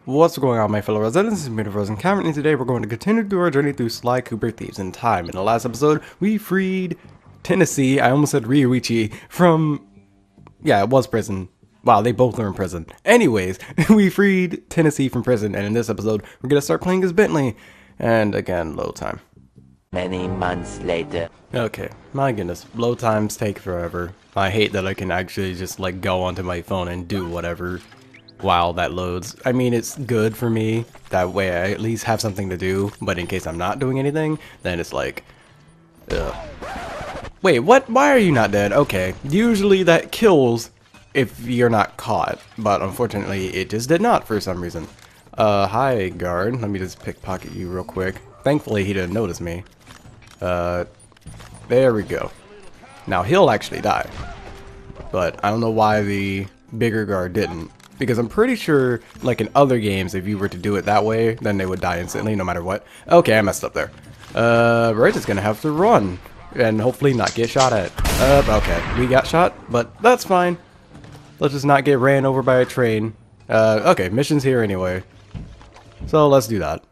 What's going on, my fellow residents? This is TheFrozenCavern, and today we're going to continue through our journey through Sly Cooper Thieves in Time. In the last episode, we freed Tennessee, I almost said Ryuichi, from... yeah, it was prison. Wow, they both are in prison. Anyways, we freed Tennessee from prison, and in this episode, we're going to start playing as Bentley. And again, load time. Many months later. Okay, my goodness, load times take forever. I hate that I can actually just like go onto my phone and do whatever while that loads. I mean, it's good for me, that way I at least have something to do, but in case I'm not doing anything, then it's like, ugh. Wait, what? Why are you not dead? Okay, usually that kills if you're not caught, but unfortunately it just did not for some reason. Hi guard, let me just pickpocket you real quick. Thankfully he didn't notice me. There we go. Now he'll actually die, but I don't know why the bigger guard didn't. Because I'm pretty sure, like in other games, if you were to do it that way, then they would die instantly, no matter what. Okay, I messed up there. We're just gonna have to run. And hopefully not get shot at. Okay, we got shot, but that's fine. Let's just not get ran over by a train. Okay, mission's here anyway. So let's do that.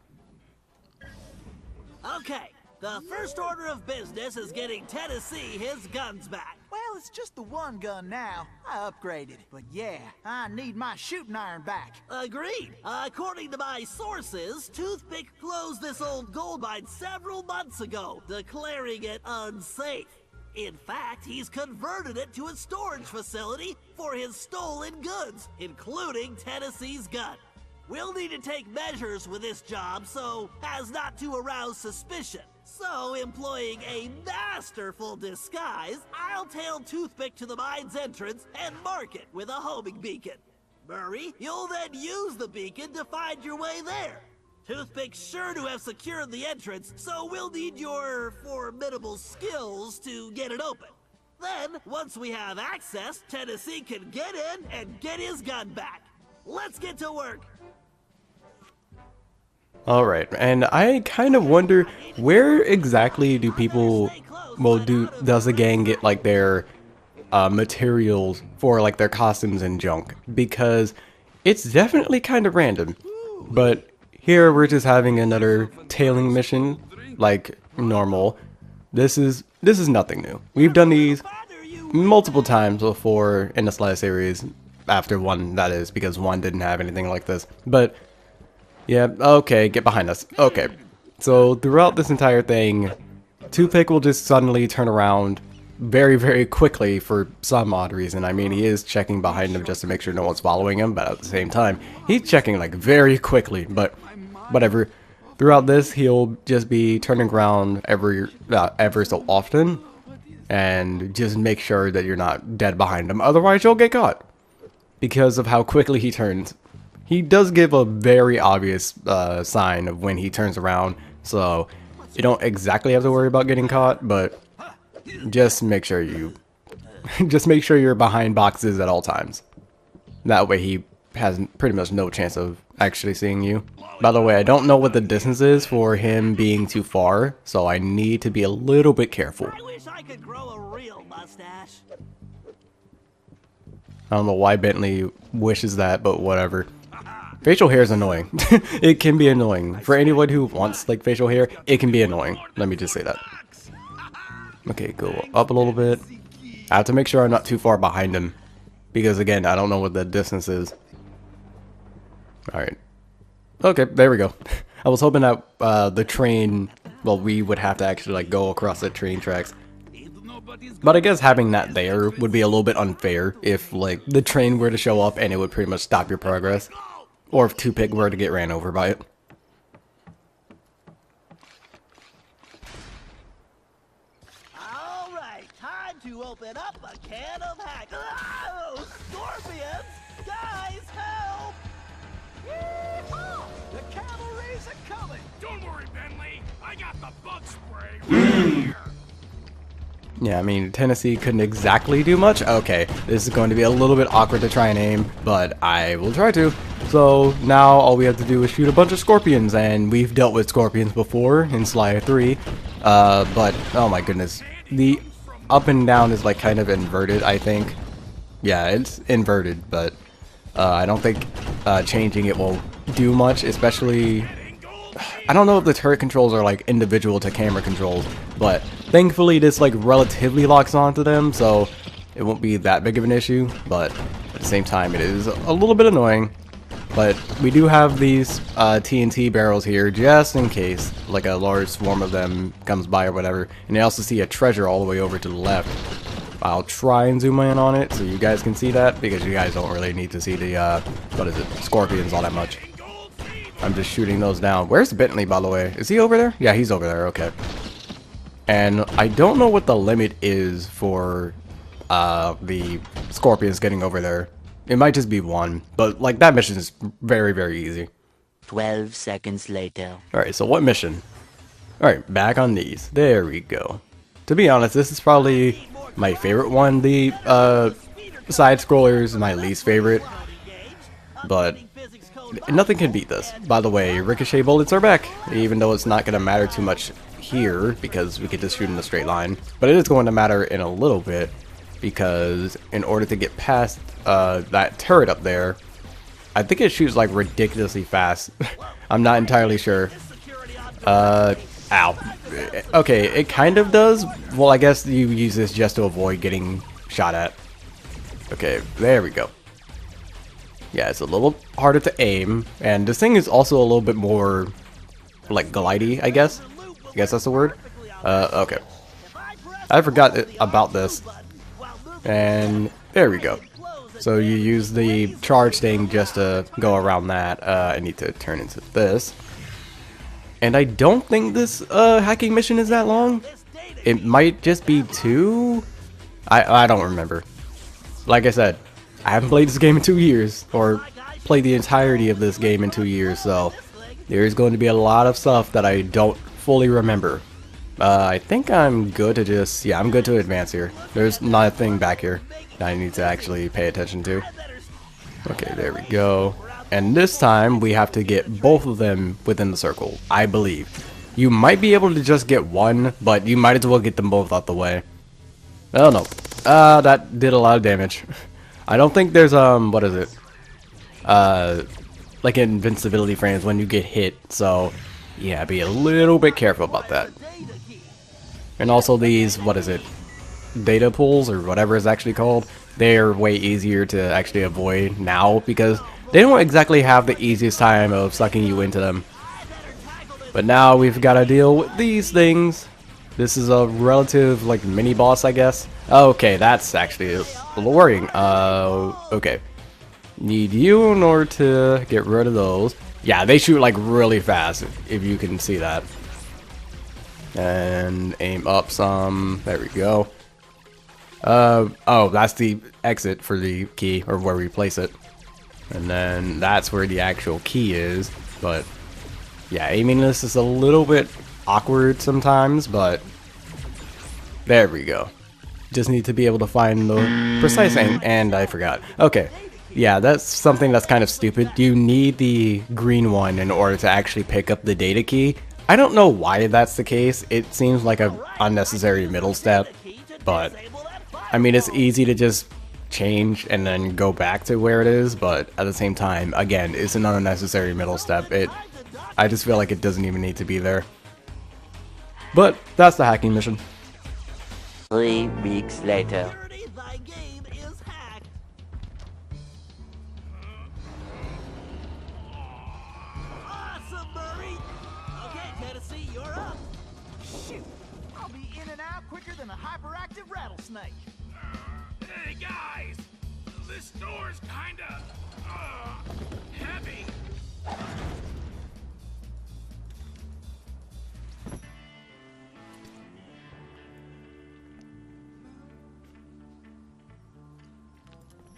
Okay, the first order of business is getting Tennessee his guns back. Well, it's just the one gun now. I upgraded. But yeah, I need my shooting iron back. Agreed. According to my sources, Toothpick closed this old gold mine several months ago, declaring it unsafe. In fact, he's converted it to a storage facility for his stolen goods, including Tennessee's gun. We'll need to take measures with this job so as not to arouse suspicion. So, employing a masterful disguise, I'll tail Toothpick to the mine's entrance and mark it with a homing beacon. Murray, you'll then use the beacon to find your way there. Toothpick's sure to have secured the entrance, so we'll need your formidable skills to get it open. Then, once we have access, Tennessee can get in and get his gun back. Let's get to work. Alright, and I kind of wonder, where exactly do people, well, does the gang get like their materials for like their costumes and junk? Because it's definitely kind of random. But here we're just having another tailing mission, like normal. This is nothing new. We've done these multiple times before in the Sly series, after one, that is, because one didn't have anything like this. But yeah, okay, get behind us. Okay, so throughout this entire thing, Toothpick will just suddenly turn around very, very quickly for some odd reason. I mean, he is checking behind him just to make sure no one's following him, but at the same time, he's checking like very quickly, but whatever. Throughout this, he'll just be turning around ever so often, and just make sure that you're not dead behind him, otherwise you'll get caught, because of how quickly he turns. He does give a very obvious sign of when he turns around, so you don't exactly have to worry about getting caught, but just make sure you're behind boxes at all times. That way he has pretty much no chance of actually seeing you. By the way, I don't know what the distance is for him being too far, so I need to be a little bit careful. I wish I could grow a real mustache. I don't know why Bentley wishes that, but whatever. Facial hair is annoying. It can be annoying. For anyone who wants like facial hair, it can be annoying. Let me just say that. Okay, go up a little bit. I have to make sure I'm not too far behind him, because again, I don't know what the distance is. Alright. Okay, there we go. I was hoping that the train, well, we would have to actually like go across the train tracks. But I guess having that there would be a little bit unfair if like the train were to show up and it would pretty much stop your progress. Or if Toothpick were to get ran over by it. Alright, time to open up a can of hack. Oh, scorpions! Guys, help! Yeehaw! The cavalry's a-coming! Don't worry, Bentley. I got the bug spray right here. Yeah, I mean, Tennessee couldn't exactly do much. Okay, this is going to be a little bit awkward to try and aim, but I will try to. So now all we have to do is shoot a bunch of scorpions, and we've dealt with scorpions before in Sly 3. But, oh my goodness, the up and down is like kind of inverted, I think. Yeah, it's inverted, but I don't think changing it will do much, especially... I don't know if the turret controls are like individual to camera controls, but thankfully this like relatively locks onto them, so it won't be that big of an issue, but at the same time it is a little bit annoying. But we do have these TNT barrels here just in case like a large swarm of them comes by or whatever, and you also see a treasure all the way over to the left. I'll try and zoom in on it so you guys can see that, because you guys don't really need to see the what is it, scorpions all that much. I'm just shooting those down. Where's Bentley, by the way? Is he over there? Yeah, he's over there. Okay. And I don't know what the limit is for the scorpions getting over there. It might just be one, but like that mission is very, very easy. 12 seconds later. Alright, so what mission? Alright, back on these. There we go. To be honest, this is probably my favorite one. The side scroller is my least favorite, but nothing can beat this. By the way, ricochet bullets are back, even though it's not going to matter too much here because we could just shoot in a straight line. But it is going to matter in a little bit, because in order to get past that turret up there, I think it shoots like ridiculously fast. I'm not entirely sure. Ow. Okay, it kind of does. Well, I guess you use this just to avoid getting shot at. Okay, there we go. Yeah, it's a little harder to aim, and this thing is also a little bit more, like, glidey, I guess. I guess that's the word. Okay. I forgot about this. And there we go. So you use the charge thing just to go around that. I need to turn into this. And I don't think this hacking mission is that long. It might just be 2. I don't remember. Like I said, I haven't played this game in 2 years, or played the entirety of this game in 2 years, so there's going to be a lot of stuff that I don't fully remember. I think I'm good to just, yeah, I'm good to advance here. There's nothing back here that I need to actually pay attention to. Okay, there we go. And this time we have to get both of them within the circle, I believe. You might be able to just get one, but you might as well get them both out the way. Oh no. That did a lot of damage. I don't think there's what is it? Like invincibility frames when you get hit, so yeah, be a little bit careful about that. And also these, what is it? Data pools or whatever it's actually called. They're way easier to actually avoid now because they don't exactly have the easiest time of sucking you into them. But now we've got to deal with these things. This is a relative, like, mini-boss, I guess. Okay, that's actually a little worrying. Okay. Need you in order to get rid of those. Yeah, they shoot, like, really fast, if you can see that. And aim up some. There we go. Oh, that's the exit for the key, or where we place it. And then that's where the actual key is. But, yeah, aiming this is a little bit awkward sometimes, but there we go. Just need to be able to find the precise aim, and I forgot. Okay, yeah, that's something that's kind of stupid. You need the green one in order to actually pick up the data key. I don't know why that's the case. It seems like a unnecessary middle step, but I mean, it's easy to just change and then go back to where it is, but at the same time, again, it's an unnecessary middle step. I just feel like it doesn't even need to be there. But that's the hacking mission. 3 weeks later. Thy game is hacked. Awesome, Murray. Okay, Tennessee, you're up. Shoot, I'll be in and out quicker than a hyperactive rattlesnake. Hey guys, this door's kinda heavy.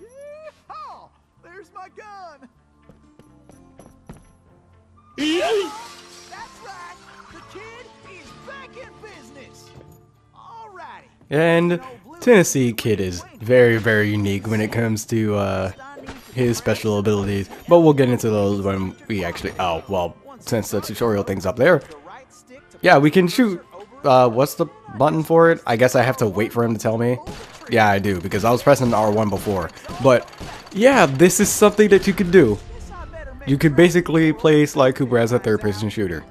Yeehaw! There's my gun. That's right. The kid is back in business. Alrighty. And Tennessee Kid is very, very unique when it comes to his special abilities, but we'll get into those when we actually, oh, well, since the tutorial thing's up there, yeah, we can shoot, what's the button for it? I guess I have to wait for him to tell me. Yeah, I do, because I was pressing R1 before, but yeah, this is something that you can do. You could basically play Sly Cooper as a third-person shooter.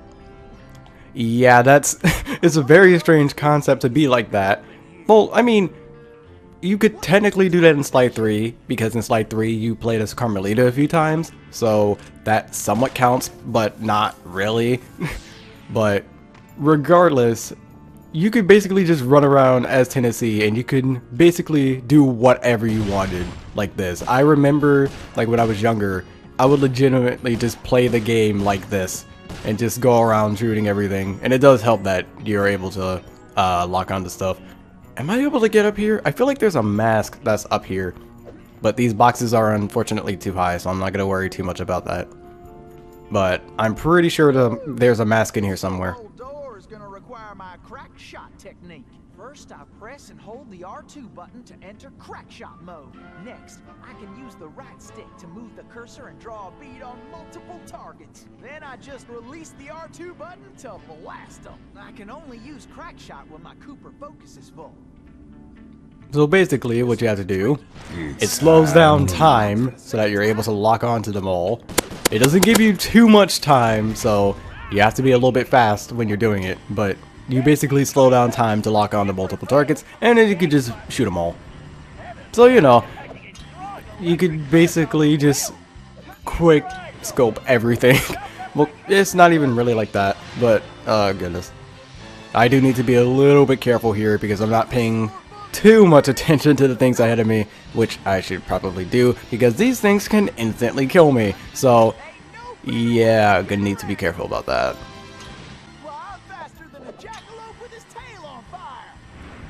Yeah, that's it's a very strange concept to be like that. Well, I mean, you could technically do that in Sly 3, because in Sly 3 you played as Carmelita a few times, so that somewhat counts, but not really. But regardless, you could basically just run around as Tennessee and you could basically do whatever you wanted like this. I remember, like, when I was younger, I would legitimately just play the game like this and just go around shooting everything, and it does help that you're able to lock onto stuff. Am I able to get up here? I feel like there's a mask that's up here, but these boxes are unfortunately too high, so I'm not gonna worry too much about that. But I'm pretty sure there's a mask in here somewhere. Old door is gonna require my crack shot technique. First, I press and hold the R2 button to enter crack shot mode. Next, I can use the right stick to move the cursor and draw a bead on multiple targets. Then I just release the R2 button to blast them. I can only use crack shot when my Cooper focus is full. So basically what you have to do, it slows down time so that you're able to lock onto them all. It doesn't give you too much time, so you have to be a little bit fast when you're doing it, but you basically slow down time to lock onto multiple targets, and then you can just shoot them all. So, you know, you could basically just quick scope everything. Well, it's not even really like that, but, goodness. I do need to be a little bit careful here because I'm not paying too much attention to the things ahead of me, which I should probably do because these things can instantly kill me. So, yeah, I'm gonna need to be careful about that.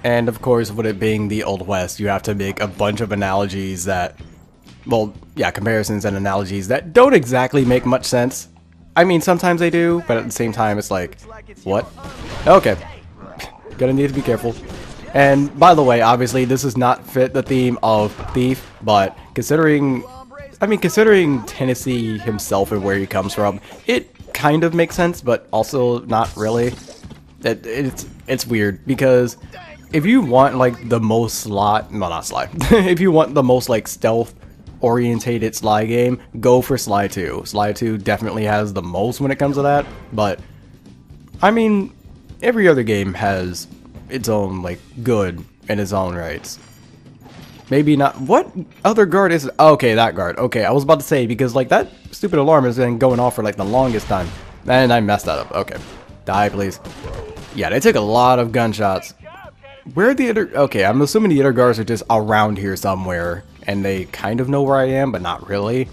And of course, with it being the Old West, you have to make a bunch of analogies that, well, yeah, comparisons and analogies that don't exactly make much sense. I mean, sometimes they do, but at the same time, it's like, what? Okay. Gonna need to be careful. And by the way, obviously, this does not fit the theme of Thief, but considering Tennessee himself and where he comes from, it kind of makes sense, but also not really. It's weird because if you want like the most if you want the most like stealth orientated Sly game, go for Sly 2. Sly 2 definitely has the most when it comes to that, but I mean, every other game has its own like good in its own rights. Maybe not. What other guard is it? Okay, that guard. Okay, I was about to say because like that stupid alarm has been going off for like the longest time, and I messed that up. Okay, die please. Yeah, they took a lot of gunshots. Where are the other? Okay, I'm assuming the other guards are just around here somewhere, and they kind of know where I am, but not really,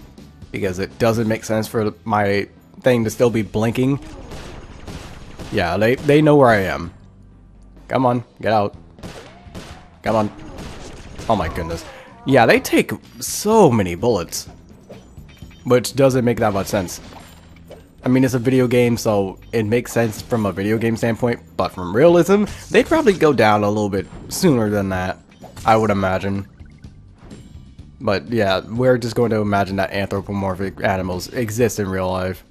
because it doesn't make sense for my thing to still be blinking. Yeah, they know where I am. Come on, get out. Come on. Oh my goodness. Yeah, they take so many bullets, which doesn't make that much sense. I mean, it's a video game, so it makes sense from a video game standpoint, but from realism, they'd probably go down a little bit sooner than that, I would imagine. But yeah, we're just going to imagine that anthropomorphic animals exist in real life.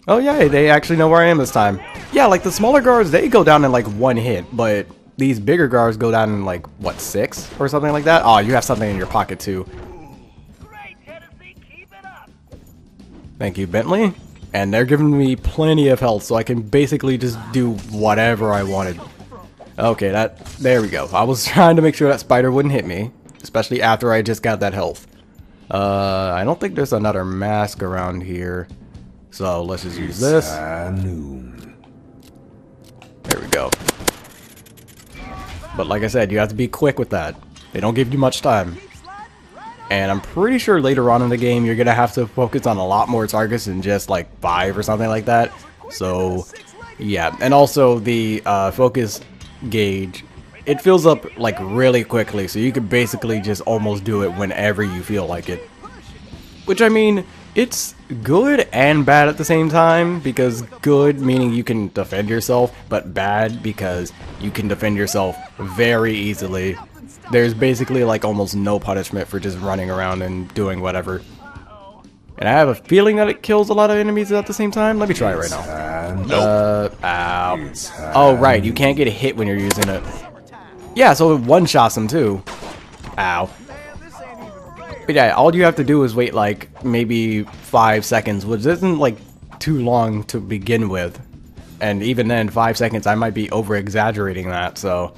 Oh yeah, they actually know where I am this time. Yeah, like the smaller guards, they go down in like one hit, but these bigger guards go down in like, what, 6 or something like that? Oh, you have something in your pocket too. Thank you, Bentley. And they're giving me plenty of health, so I can basically just do whatever I wanted. Okay, there we go. I was trying to make sure that spider wouldn't hit me, especially after I just got that health. I don't think there's another mask around here, so let's just use this. There we go. But like I said, you have to be quick with that. They don't give you much time. And I'm pretty sure later on in the game, you're going to have to focus on a lot more targets than just like 5 or something like that. So, yeah. And also the focus gauge, it fills up like really quickly. So you can basically just almost do it whenever you feel like it. Which, I mean, it's good and bad at the same time. Because good meaning you can defend yourself, but bad because you can defend yourself very easily. There's basically like almost no punishment for just running around and doing whatever. And I have a feeling that it kills a lot of enemies at the same time. Let me try it right now. Ow. Oh, right. You can't get a hit when you're using it. Yeah, so it one-shots them too. Ow. But yeah, all you have to do is wait like maybe 5 seconds, which isn't like too long to begin with. And even then, 5 seconds, I might be over exaggerating that, so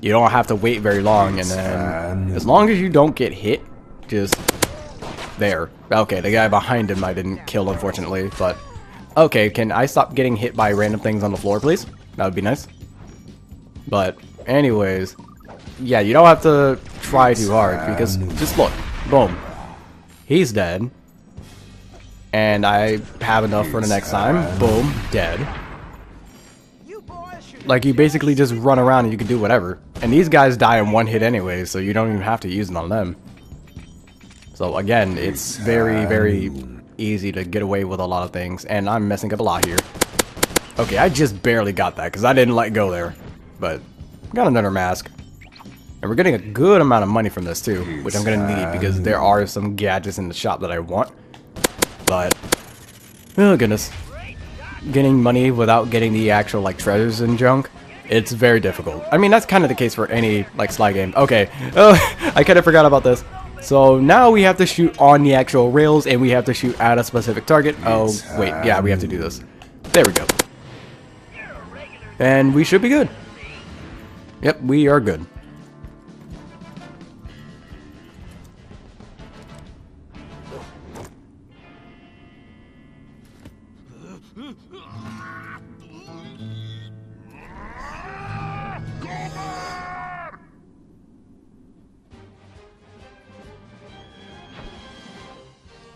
you don't have to wait very long. And then as long as you don't get hit, just there. Okay, the guy behind him I didn't kill, unfortunately, but okay, can I stop getting hit by random things on the floor, please? That would be nice. But anyways, yeah, you don't have to try too hard, because just look. Boom. He's dead. And I have enough for the next time. Boom. Dead. Like, you basically just run around and you can do whatever. And these guys die in one hit anyway, so you don't even have to use it on them. So again, it's very, very easy to get away with a lot of things. And I'm messing up a lot here. Okay, I just barely got that, because I didn't let go there. But, got another mask. And we're getting a good amount of money from this too, which I'm going to need because there are some gadgets in the shop that I want. But, oh goodness. Getting money without getting the actual like treasures and junk, it's very difficult. I mean, that's kind of the case for any like Sly game. Okay, I kind of forgot about this. So now we have to shoot on the actual rails and we have to shoot at a specific target. Oh, wait, yeah, we have to do this. There we go. And we should be good. Yep, we are good.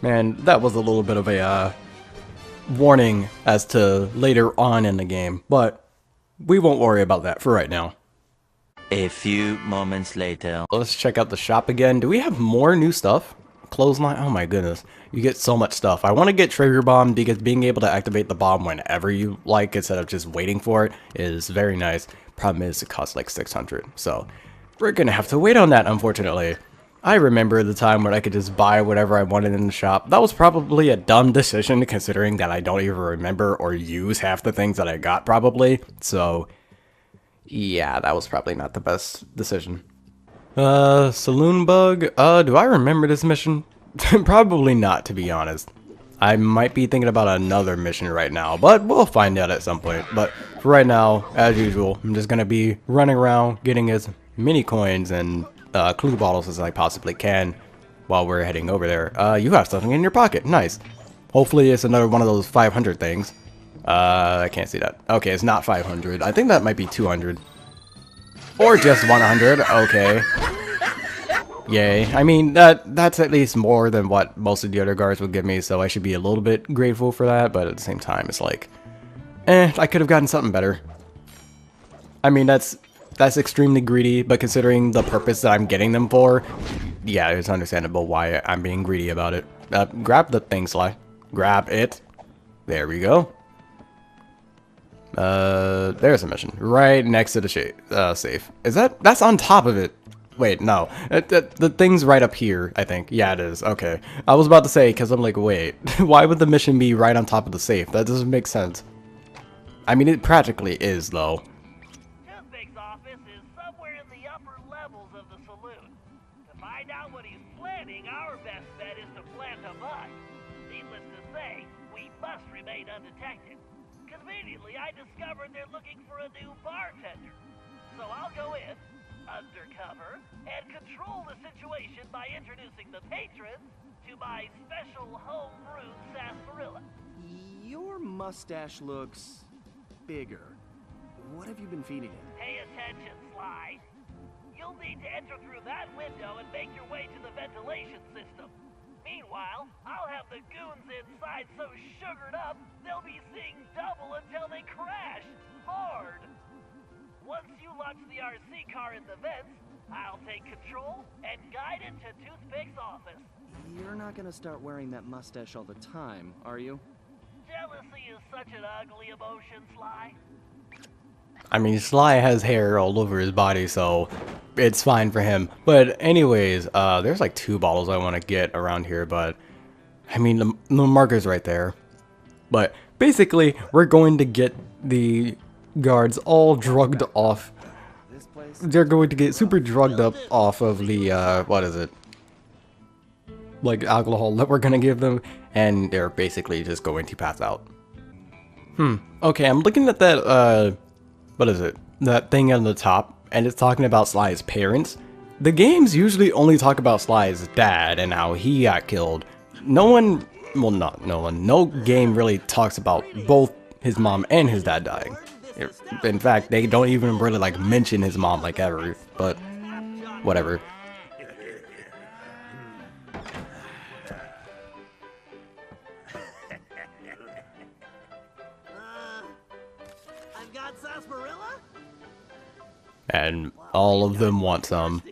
Man, that was a little bit of a warning as to later on in the game, but we won't worry about that for right now. A few moments later. Let's check out the shop again. Do we have more new stuff? Clothesline? Oh my goodness. You get so much stuff. I want to get Trigger Bomb because being able to activate the bomb whenever you like instead of just waiting for it is very nice. Problem is it costs like 600, so we're gonna have to wait on that, unfortunately. I remember the time when I could just buy whatever I wanted in the shop. That was probably a dumb decision considering that I don't even remember or use half the things that I got probably. So, yeah, that was probably not the best decision. Saloon Bug? Do I remember this mission? Probably not, to be honest. I might be thinking about another mission right now, but we'll find out at some point. But for right now, as usual, I'm just gonna be running around getting as many coins and clue bottles as I possibly can while we're heading over there. You have something in your pocket. Nice. Hopefully it's another one of those 500 things. I can't see that. Okay, it's not 500. I think that might be 200. Or just 100. Okay. Yay. I mean, that's at least more than what most of the other guards would give me, so I should be a little bit grateful for that, but at the same time, it's like, I could have gotten something better. I mean, that's extremely greedy, but considering the purpose that I'm getting them for, yeah, it's understandable why I'm being greedy about it. Grab the thing, Sly. Grab it. There we go. There's a mission. Right next to the safe. Is that's on top of it? Wait, no. The thing's right up here, I think. Yeah, it is. Okay. I was about to say, because I'm like, wait. Why would the mission be right on top of the safe? That doesn't make sense. I mean, it practically is, though. What he's planning, our best bet is to plant a bug. Needless to say, we must remain undetected. Conveniently, I discovered they're looking for a new bartender. So I'll go in, undercover, and control the situation by introducing the patrons to my special home-brewed sarsaparilla. Your mustache looks bigger. What have you been feeding it? Pay attention, Sly. You'll need to enter through that window and make your way to the ventilation system. Meanwhile, I'll have the goons inside so sugared up, they'll be seeing double until they crash hard. Once you launch the RC car in the vents, I'll take control and guide it to Toothpick's office. You're not gonna start wearing that mustache all the time, are you? Jealousy is such an ugly emotion, Sly. I mean, Sly has hair all over his body, so it's fine for him. But anyways, there's like 2 bottles I want to get around here, but I mean, the marker's right there. But basically, we're going to get the guards all drugged off. They're going to get super drugged up off of the, what is it? like alcohol that we're gonna give them, and they're basically just going to pass out. Okay, I'm looking at that, what is it? That thing on the top, and it's talking about Sly's parents. The games usually only talk about Sly's dad and how he got killed. No one, well, not no one, no game really talks about both his mom and his dad dying. In fact, they don't even really like mention his mom like ever, but whatever. I've got sarsaparilla. And all of them want some.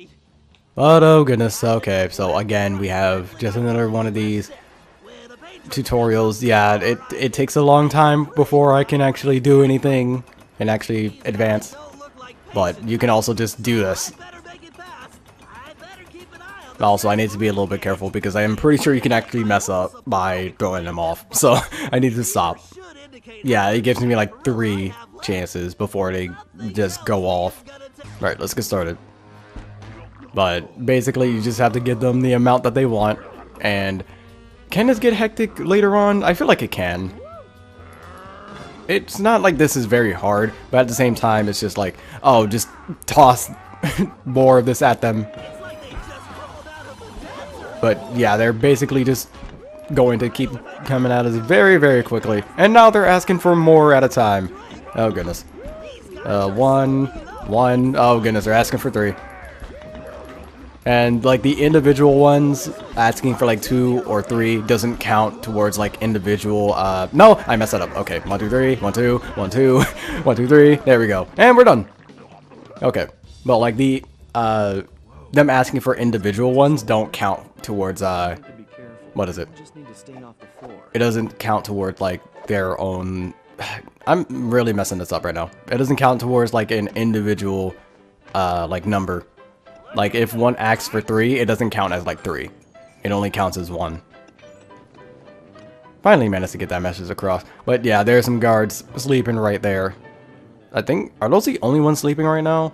But oh goodness, okay, so again we have just another one of these tutorials. Yeah, it takes a long time before I can actually do anything and actually advance. But you can also just do this. Also, I need to be a little bit careful because I am pretty sure you can actually mess up by throwing them off. So I need to stop. Yeah, it gives me like 3 chances before they just go off. Alright, let's get started. But basically, you just have to give them the amount that they want. And can this get hectic later on? I feel like it can. It's not like this is very hard, but at the same time, it's just like, oh, just toss more of this at them. But yeah, they're basically just going to keep coming at us very, very quickly. And now they're asking for more at a time. Oh, goodness. One. Oh, goodness, they're asking for 3. And like the individual ones asking for like 2 or 3 doesn't count towards like individual no, I messed that up. Okay, 1 2 3, 1 2, 1 2, 1 2 3, there we go. And we're done. Okay. But like the them asking for individual ones don't count towards what is it? It doesn't count towards like their own I'm really messing this up right now. It doesn't count towards like an individual like number. Like, if one asks for 3, it doesn't count as, like, 3. It only counts as 1. Finally managed to get that message across. But, yeah, there's some guards sleeping right there. I think, are those the only ones sleeping right now?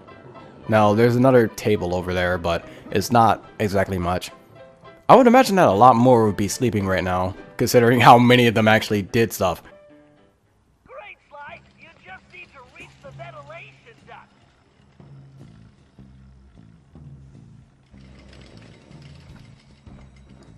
No, there's another table over there, but it's not exactly much. I would imagine that a lot more would be sleeping right now, considering how many of them actually did stuff. Great, Sly. You just need to reach the ventilation duct.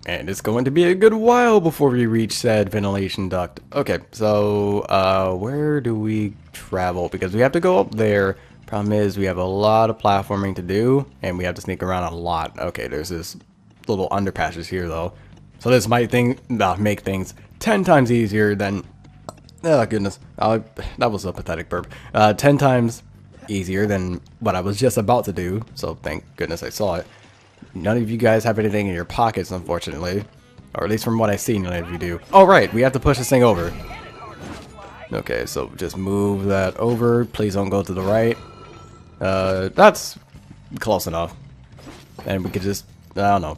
And it's going to be a good while before we reach said ventilation duct. Okay, so, where do we travel? Because we have to go up there. Problem is, we have a lot of platforming to do, and we have to sneak around a lot. Okay, there's this little underpasses here, though. So this might make things 10 times easier than... Oh, goodness. That was a pathetic burp. 10 times easier than what I was just about to do, so thank goodness I saw it. None of you guys have anything in your pockets, unfortunately. Or at least from what I see, none of you do. Oh, right, we have to push this thing over. Okay, so just move that over. Please don't go to the right. That's close enough. And we could just, I don't know.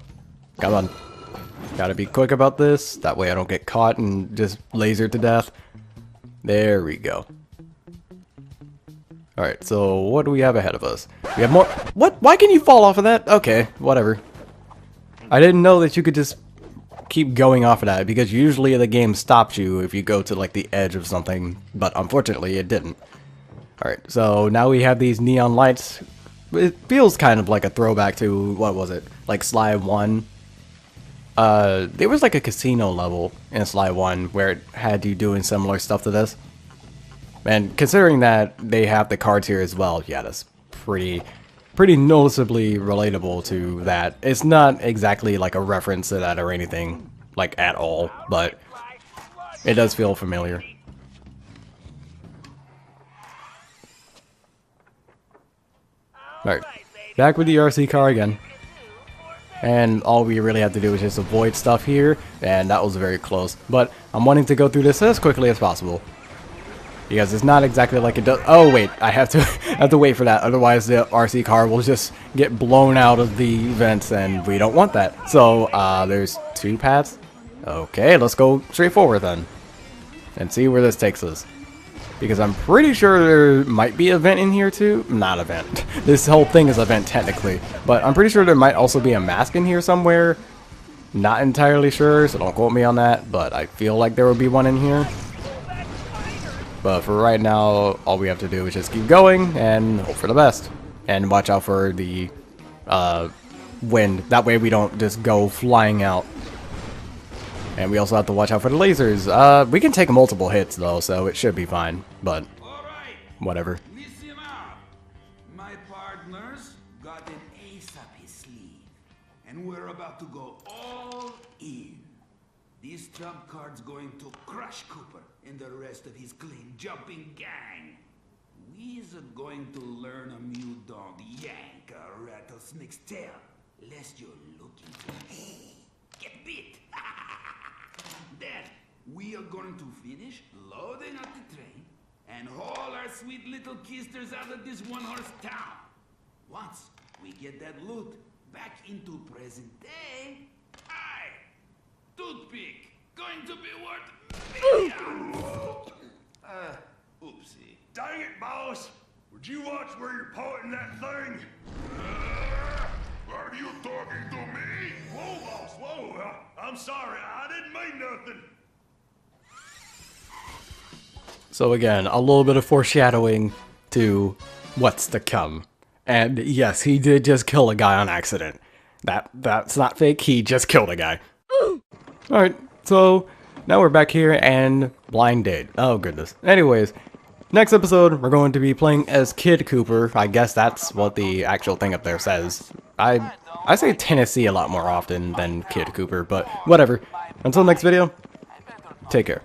Come on. Gotta be quick about this. That way I don't get caught and just lasered to death. There we go. Alright, so what do we have ahead of us? We have more... What? Why can you fall off of that? Okay, whatever. I didn't know that you could just keep going off of that, because usually the game stops you if you go to, like, the edge of something, but unfortunately it didn't. Alright, so now we have these neon lights. It feels kind of like a throwback to, what was it? Like Sly 1. There was like a casino level in Sly 1 where it had you doing similar stuff to this. And considering that they have the cards here as well, yeah, that's pretty noticeably relatable to that. It's not exactly like a reference to that or anything, like at all, but it does feel familiar. Alright, back with the RC car again. And all we really have to do is just avoid stuff here, and that was very close. But I'm wanting to go through this as quickly as possible. Because it's not exactly like it does. Oh wait, I have to wait for that. Otherwise, the RC car will just get blown out of the vents, and we don't want that. So there's 2 paths. Okay, let's go straight forward then, and see where this takes us. Because I'm pretty sure there might be a vent in here too. Not a vent. This whole thing is a vent technically, but I'm pretty sure there might also be a mask in here somewhere. Not entirely sure, so don't quote me on that, but I feel like there will be one in here. But for right now, all we have to do is just keep going and hope for the best. And watch out for the wind. That way we don't just go flying out. And we also have to watch out for the lasers. We can take multiple hits though, so it should be fine. But whatever. Listen up. My partner's got an ace up his sleeve, and we're about to go all in. This trump card's going to crush Cooper and the rest of his clean jumping gang. We's going to learn 'em you don't yank a rattlesnake's tail, lest you're looking to get bit. Then we are going to finish loading up the train and haul our sweet little kisters out of this one-horse town. Once we get that loot back into present day, toothpick going to be worth millions. Oopsie. Dang it, boss! Would you watch where you're pointing that thing? Are you talking to me? Whoa, boss, whoa! I'm sorry, I didn't mean nothing. So again, a little bit of foreshadowing to what's to come. And yes, he did just kill a guy on accident. That's not fake, he just killed a guy. Alright, so now we're back here and blinded. Oh goodness. Anyways, next episode we're going to be playing as Kid Cooper. I guess that's what the actual thing up there says. I say Tennessee a lot more often than Kid Cooper, but whatever. Until next video, take care.